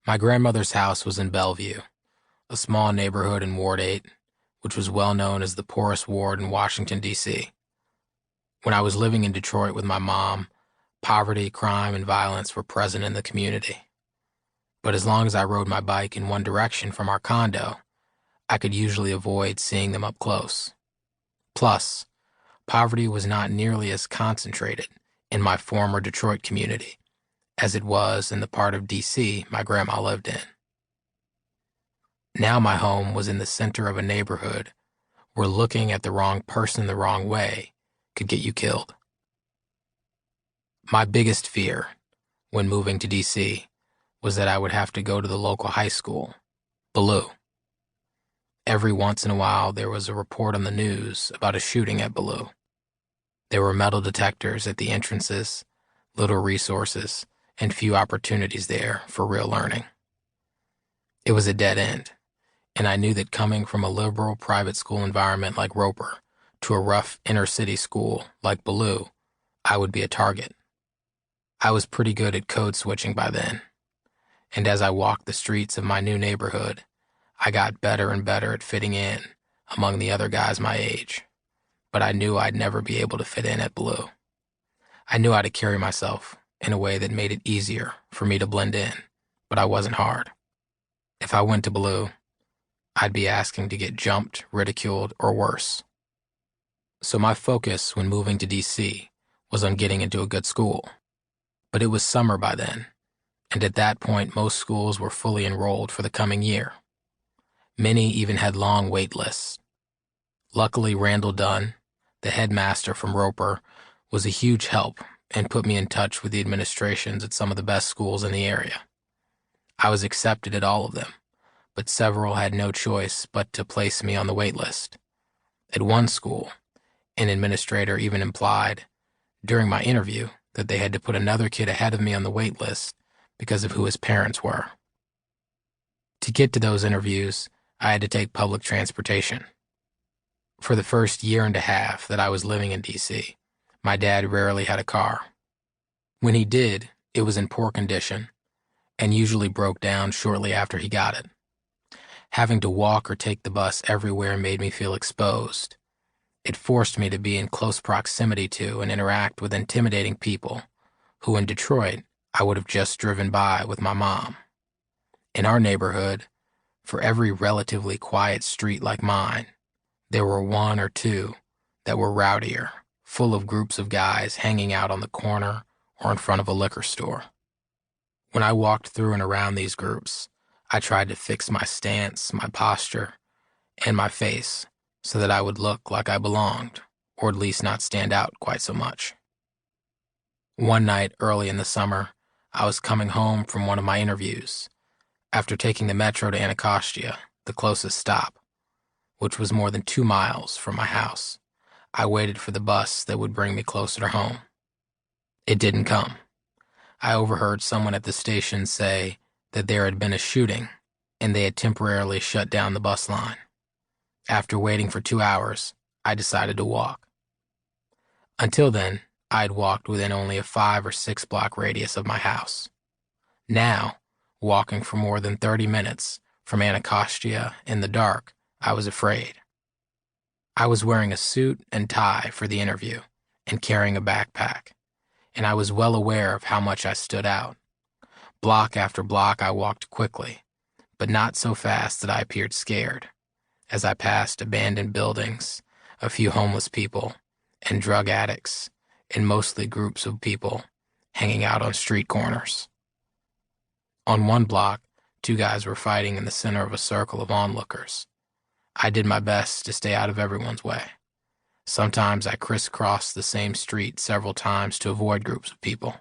My grandmother's house was in Bellevue, a small neighborhood in Ward 8, which was well known as the poorest ward in Washington, D.C. When I was living in Detroit with my mom, poverty, crime, and violence were present in the community. But as long as I rode my bike in one direction from our condo, I could usually avoid seeing them up close. Plus, poverty was not nearly as concentrated in my former Detroit community as it was in the part of D.C. my grandma lived in. Now my home was in the center of a neighborhood where looking at the wrong person the wrong way could get you killed. My biggest fear when moving to D.C. was that I would have to go to the local high school, Ballou. Every once in a while there was a report on the news about a shooting at Ballou. There were metal detectors at the entrances, little resources, and few opportunities there for real learning. It was a dead end, and I knew that coming from a liberal private school environment like Roper to a rough inner-city school like Ballou, I would be a target. I was pretty good at code switching by then, and as I walked the streets of my new neighborhood, I got better and better at fitting in among the other guys my age, but I knew I'd never be able to fit in at Ballou. I knew how to carry myself in a way that made it easier for me to blend in, but I wasn't hard. If I went to Ballou, I'd be asking to get jumped, ridiculed, or worse. So my focus when moving to D.C. was on getting into a good school. But it was summer by then, and at that point most schools were fully enrolled for the coming year. Many even had long wait lists. Luckily, Randall Dunn, the headmaster from Roper, was a huge help and put me in touch with the administrations at some of the best schools in the area. I was accepted at all of them, but several had no choice but to place me on the wait list. At one school, an administrator even implied, during my interview, that they had to put another kid ahead of me on the wait list because of who his parents were. To get to those interviews, I had to take public transportation. For the first year and a half that I was living in D.C., my dad rarely had a car. When he did, it was in poor condition and usually broke down shortly after he got it. Having to walk or take the bus everywhere made me feel exposed. It forced me to be in close proximity to and interact with intimidating people who in Detroit I would have just driven by with my mom. In our neighborhood, for every relatively quiet street like mine, there were one or two that were rowdier, full of groups of guys hanging out on the corner or in front of a liquor store. When I walked through and around these groups, I tried to fix my stance, my posture, and my face so that I would look like I belonged, or at least not stand out quite so much. One night early in the summer, I was coming home from one of my interviews, after taking the metro to Anacostia, the closest stop, which was more than 2 miles from my house. I waited for the bus that would bring me closer to home. It didn't come. I overheard someone at the station say that there had been a shooting and they had temporarily shut down the bus line. After waiting for 2 hours, I decided to walk. Until then, I had walked within only a 5 or 6 block radius of my house. Now, walking for more than 30 minutes from Anacostia in the dark, I was afraid. I was wearing a suit and tie for the interview and carrying a backpack, and I was well aware of how much I stood out. Block after block I walked quickly, but not so fast that I appeared scared, as I passed abandoned buildings, a few homeless people, and drug addicts, and mostly groups of people hanging out on street corners. On one block, 2 guys were fighting in the center of a circle of onlookers. I did my best to stay out of everyone's way. Sometimes I crisscrossed the same street several times to avoid groups of people.